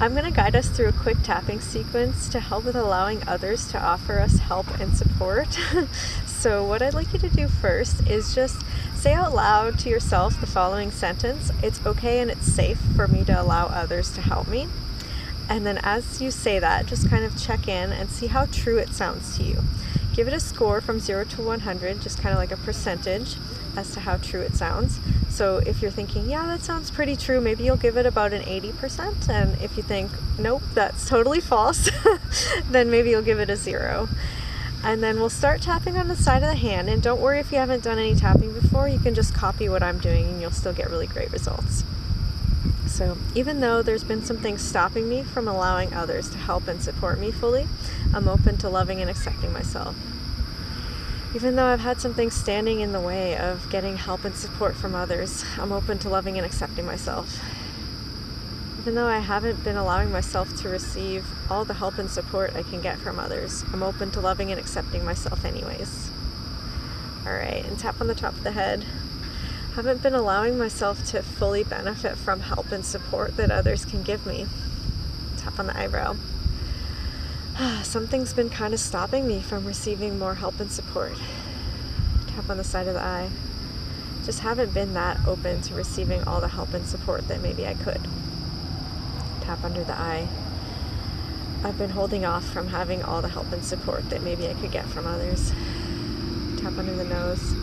I'm going to guide us through a quick tapping sequence to help with allowing others to offer us help and support. So what I'd like you to do first is just say out loud to yourself the following sentence: it's okay and it's safe for me to allow others to help me. And then as you say that, just kind of check in and see how true it sounds to you. Give it a score from 0 to 100, just kind of like a percentage as to how true it sounds. So if you're thinking, yeah, that sounds pretty true, maybe you'll give it about an 80%. And if you think, nope, that's totally false, then maybe you'll give it a 0. And then we'll start tapping on the side of the hand. And don't worry if you haven't done any tapping before, you can just copy what I'm doing and you'll still get really great results. So even though there's been some things stopping me from allowing others to help and support me fully, I'm open to loving and accepting myself. Even though I've had some things standing in the way of getting help and support from others, I'm open to loving and accepting myself. Even though I haven't been allowing myself to receive all the help and support I can get from others, I'm open to loving and accepting myself anyways. Alright, and tap on the top of the head. I haven't been allowing myself to fully benefit from help and support that others can give me. Tap on the eyebrow. Something's been kind of stopping me from receiving more help and support. Tap on the side of the eye. Just haven't been that open to receiving all the help and support that maybe I could. Tap under the eye. I've been holding off from having all the help and support that maybe I could get from others. Tap under the nose.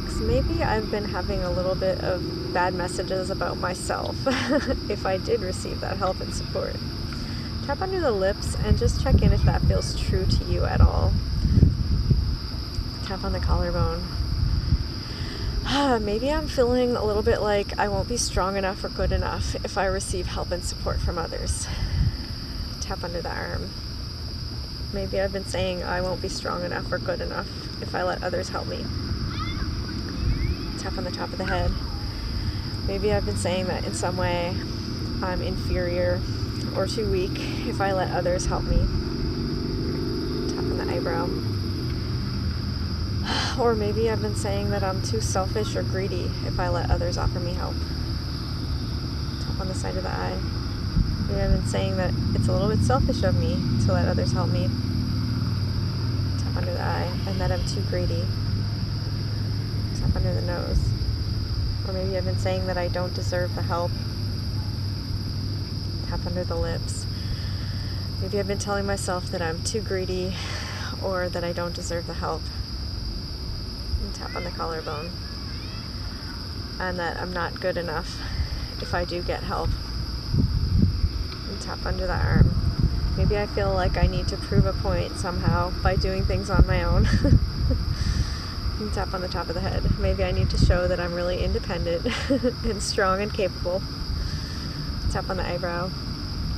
Because maybe I've been having a little bit of bad messages about myself if I did receive that help and support. Tap under the lips and just check in if that feels true to you at all. Tap on the collarbone. Maybe I'm feeling a little bit like I won't be strong enough or good enough if I receive help and support from others. Tap under the arm. Maybe I've been saying I won't be strong enough or good enough if I let others help me. Tap on the top of the head. Maybe I've been saying that in some way I'm inferior or too weak if I let others help me. Tap on the eyebrow. Or maybe I've been saying that I'm too selfish or greedy if I let others offer me help. Tap on the side of the eye. Maybe I've been saying that it's a little bit selfish of me to let others help me. Tap under the eye. And that I'm too greedy. Tap under the nose. Or maybe I've been saying that I don't deserve the help. Tap under the lips. Maybe I've been telling myself that I'm too greedy or that I don't deserve the help. And tap on the collarbone. And that I'm not good enough if I do get help. And tap under the arm. Maybe I feel like I need to prove a point somehow by doing things on my own. And tap on the top of the head. Maybe I need to show that I'm really independent and strong and capable. Tap on the eyebrow.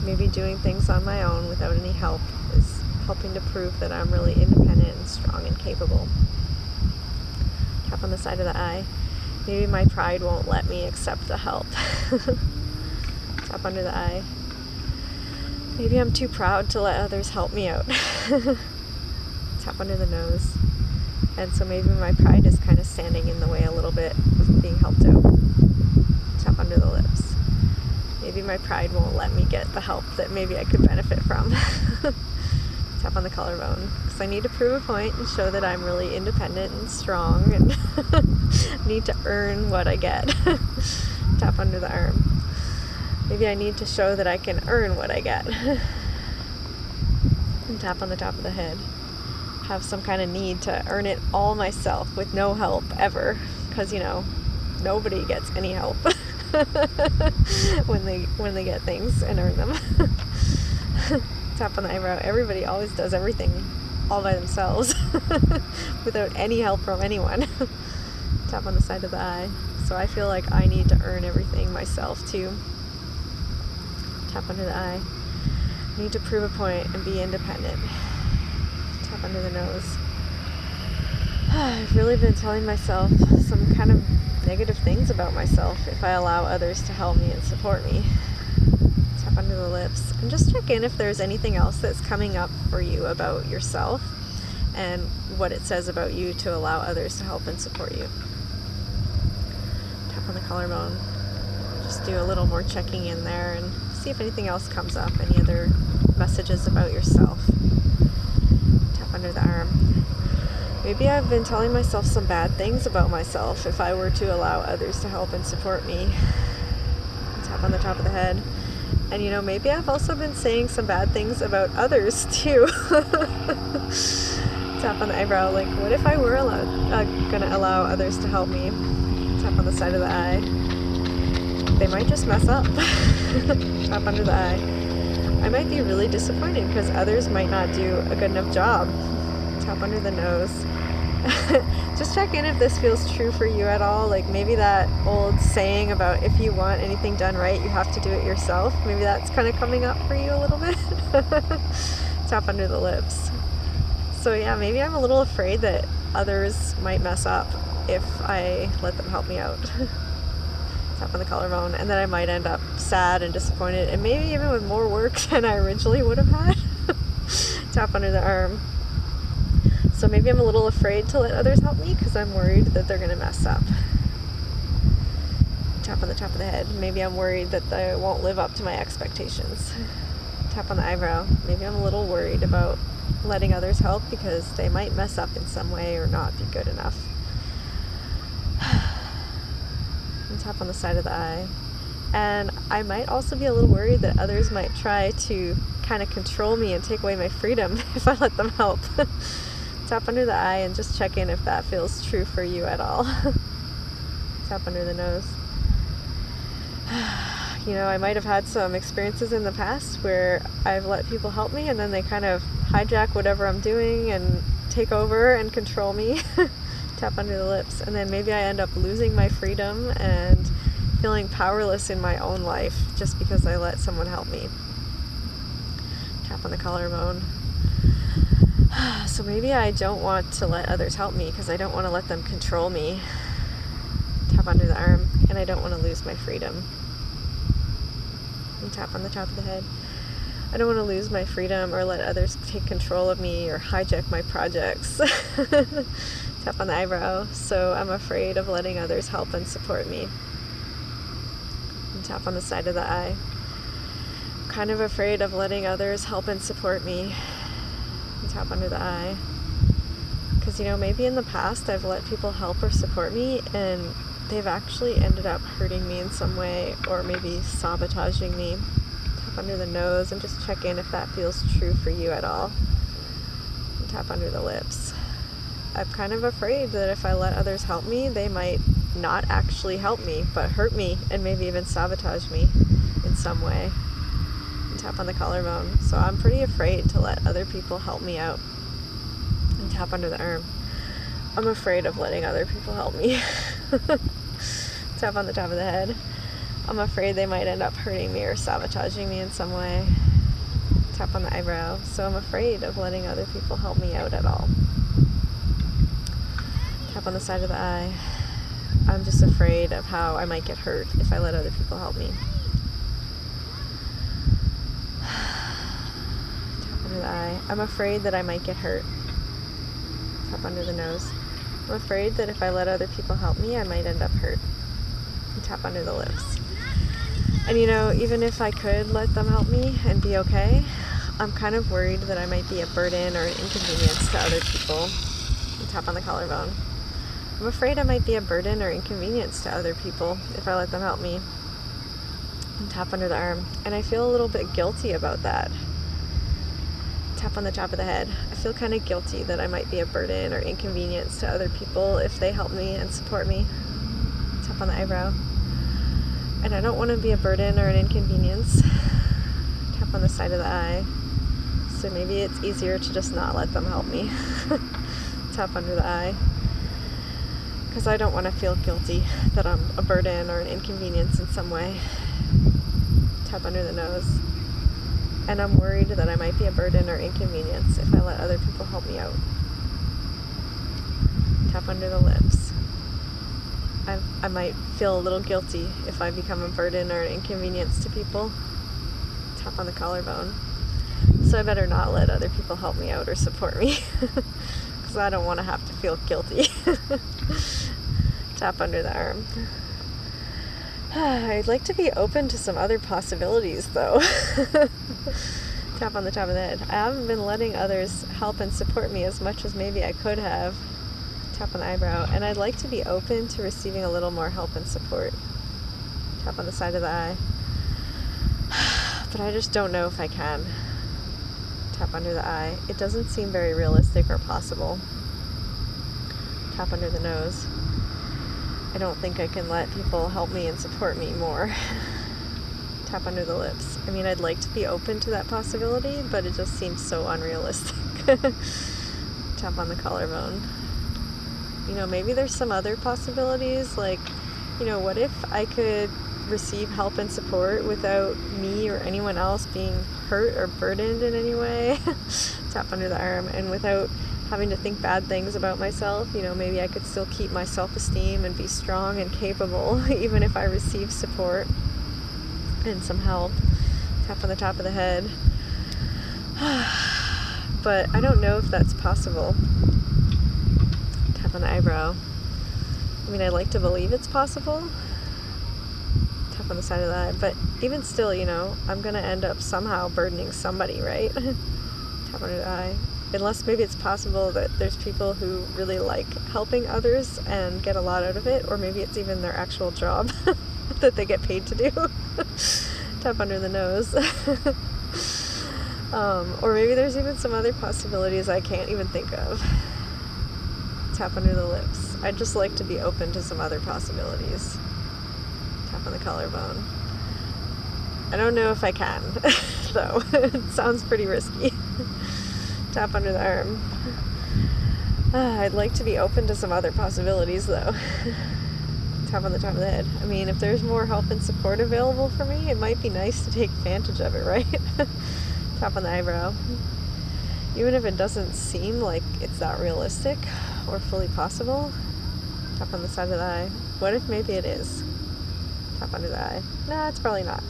Maybe doing things on my own without any help is helping to prove that I'm really independent and strong and capable. Tap on the side of the eye. Maybe my pride won't let me accept the help. Tap under the eye. Maybe I'm too proud to let others help me out. Tap under the nose. And so maybe my pride is kind of standing in the way a little bit of being helped out. Tap under the lips. Maybe my pride won't let me get the help that maybe I could benefit from. Tap on the collarbone. Because I need to prove a point and show that I'm really independent and strong and need to earn what I get. Tap under the arm. Maybe I need to show that I can earn what I get. And tap on the top of the head. Have some kind of need to earn it all myself with no help ever. Because, nobody gets any help. when they get things and earn them. Tap on the eyebrow. Everybody always does everything all by themselves without any help from anyone. Tap on the side of the eye. So I feel like I need to earn everything myself too. Tap under the eye. I need to prove a point and be independent. Tap under the nose. I've really been telling myself some kind of negative things about myself if I allow others to help me and support me. Tap under the lips and just check in if there's anything else that's coming up for you about yourself and what it says about you to allow others to help and support you. Tap on the collarbone. Just do a little more checking in there and see if anything else comes up, any other messages about yourself. Tap under the arm. Maybe I've been telling myself some bad things about myself if I were to allow others to help and support me. Tap on the top of the head. And maybe I've also been saying some bad things about others too. Tap on the eyebrow, like what if I were gonna allow others to help me? Tap on the side of the eye. They might just mess up. Tap under the eye. I might be really disappointed because others might not do a good enough job. Tap under the nose. Just check in if this feels true for you at all. Like maybe that old saying about if you want anything done right, you have to do it yourself. Maybe that's kind of coming up for you a little bit. Tap under the lips. So yeah, maybe I'm a little afraid that others might mess up if I let them help me out. Tap on the collarbone, and then I might end up sad and disappointed, and maybe even with more work than I originally would have had. Tap under the arm. So maybe I'm a little afraid to let others help me because I'm worried that they're going to mess up. Tap on the top of the head. Maybe I'm worried that they won't live up to my expectations. Tap on the eyebrow. Maybe I'm a little worried about letting others help because they might mess up in some way or not be good enough. And tap on the side of the eye. And I might also be a little worried that others might try to kind of control me and take away my freedom if I let them help. Tap under the eye and just check in if that feels true for you at all. Tap under the nose. I might have had some experiences in the past where I've let people help me and then they kind of hijack whatever I'm doing and take over and control me. Tap under the lips. And then maybe I end up losing my freedom and feeling powerless in my own life just because I let someone help me. Tap on the collarbone. So maybe I don't want to let others help me because I don't want to let them control me. Tap under the arm. And I don't want to lose my freedom. And tap on the top of the head. I don't want to lose my freedom or let others take control of me or hijack my projects. Tap on the eyebrow. So I'm afraid of letting others help and support me. And tap on the side of the eye. I'm kind of afraid of letting others help and support me. And tap under the eye. Because, maybe in the past I've let people help or support me and they've actually ended up hurting me in some way or maybe sabotaging me. Tap under the nose and just check in if that feels true for you at all. And tap under the lips. I'm kind of afraid that if I let others help me, they might not actually help me, but hurt me and maybe even sabotage me in some way. And tap on the collarbone. So I'm pretty afraid to let other people help me out. And tap under the arm. I'm afraid of letting other people help me. Tap on the top of the head. I'm afraid they might end up hurting me or sabotaging me in some way. Tap on the eyebrow. So I'm afraid of letting other people help me out at all. Tap on the side of the eye. I'm just afraid of how I might get hurt if I let other people help me. Tap under the eye. I'm afraid that I might get hurt. Tap under the nose. I'm afraid that if I let other people help me, I might end up hurt. And tap under the lips. And even if I could let them help me and be okay, I'm kind of worried that I might be a burden or an inconvenience to other people. And tap on the collarbone. I'm afraid I might be a burden or inconvenience to other people if I let them help me. And tap under the arm. And I feel a little bit guilty about that. Tap on the top of the head. I feel kind of guilty that I might be a burden or inconvenience to other people if they help me and support me. Tap on the eyebrow. And I don't want to be a burden or an inconvenience. Tap on the side of the eye. So maybe it's easier to just not let them help me. Tap under the eye. Because I don't want to feel guilty that I'm a burden or an inconvenience in some way. Tap under the nose. And I'm worried that I might be a burden or inconvenience if I let other people help me out. Tap under the lips. I might feel a little guilty if I become a burden or an inconvenience to people. Tap on the collarbone. So I better not let other people help me out or support me. Because I don't want to have to feel guilty. Tap under the arm. I'd like to be open to some other possibilities, though. Tap on the top of the head. I haven't been letting others help and support me as much as maybe I could have. Tap on the eyebrow. And I'd like to be open to receiving a little more help and support. Tap on the side of the eye. But I just don't know if I can. Tap under the eye. It doesn't seem very realistic or possible. Tap under the nose. I don't think I can let people help me and support me more. Tap under the lips. I mean, I'd like to be open to that possibility, but it just seems so unrealistic. Tap on the collarbone. You know, maybe there's some other possibilities, like, you know, what if I could receive help and support without me or anyone else being hurt or burdened in any way? Tap under the arm. And without having to think bad things about myself, you know, maybe I could still keep my self-esteem and be strong and capable even if I receive support and some help. Tap on the top of the head. But I don't know if that's possible. Tap on the eyebrow. I mean, I like to believe it's possible. Tap on the side of the eye. But even still, you know, I'm going to end up somehow burdening somebody, right? Tap under the eye. Unless maybe it's possible that there's people who really like helping others and get a lot out of it, or maybe it's even their actual job that they get paid to do. Tap under the nose. Or maybe there's even some other possibilities I can't even think of. Tap under the lips. I'd just like to be open to some other possibilities. Tap on the collarbone. I don't know if I can, though. It sounds pretty risky. Tap under the arm. I'd like to be open to some other possibilities, though. Tap on the top of the head. I mean, if there's more help and support available for me, it might be nice to take advantage of it, right? Tap on the eyebrow. Even if it doesn't seem like it's that realistic or fully possible, tap on the side of the eye. What if maybe it is? Tap under the eye. Nah, it's probably not.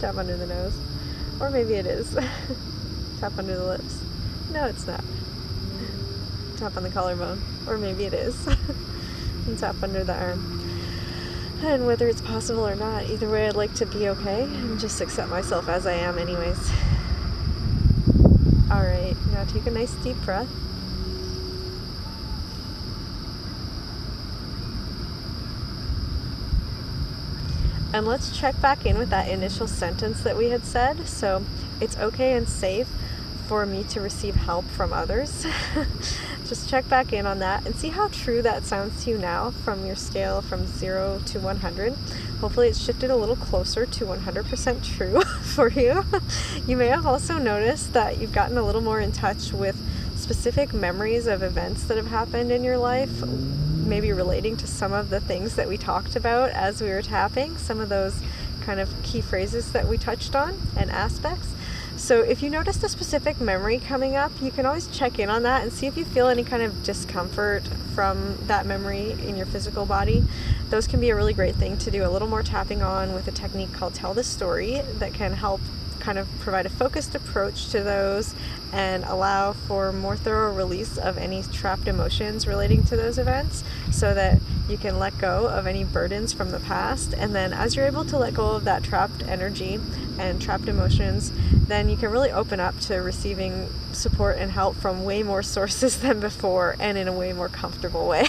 Tap under the nose. Or maybe it is. Tap under the lips. No, it's not. Tap on the collarbone. Or maybe it is. And tap under the arm. And whether it's possible or not, either way, I'd like to be okay and just accept myself as I am anyways. Alright, now take a nice deep breath. And let's check back in with that initial sentence that we had said. So, it's okay and safe for me to receive help from others. Just check back in on that and see how true that sounds to you now from your scale from 0 to 100. Hopefully it's shifted a little closer to 100% true for you. You may have also noticed that you've gotten a little more in touch with specific memories of events that have happened in your life, maybe relating to some of the things that we talked about as we were tapping, some of those kind of key phrases that we touched on and aspects. So if you notice a specific memory coming up, you can always check in on that and see if you feel any kind of discomfort from that memory in your physical body. Those can be a really great thing to do a little more tapping on with a technique called Tell the Story that can help kind of provide a focused approach to those and allow for more thorough release of any trapped emotions relating to those events so that you can let go of any burdens from the past. And then as you're able to let go of that trapped energy and trapped emotions, then you can really open up to receiving support and help from way more sources than before and in a way more comfortable way.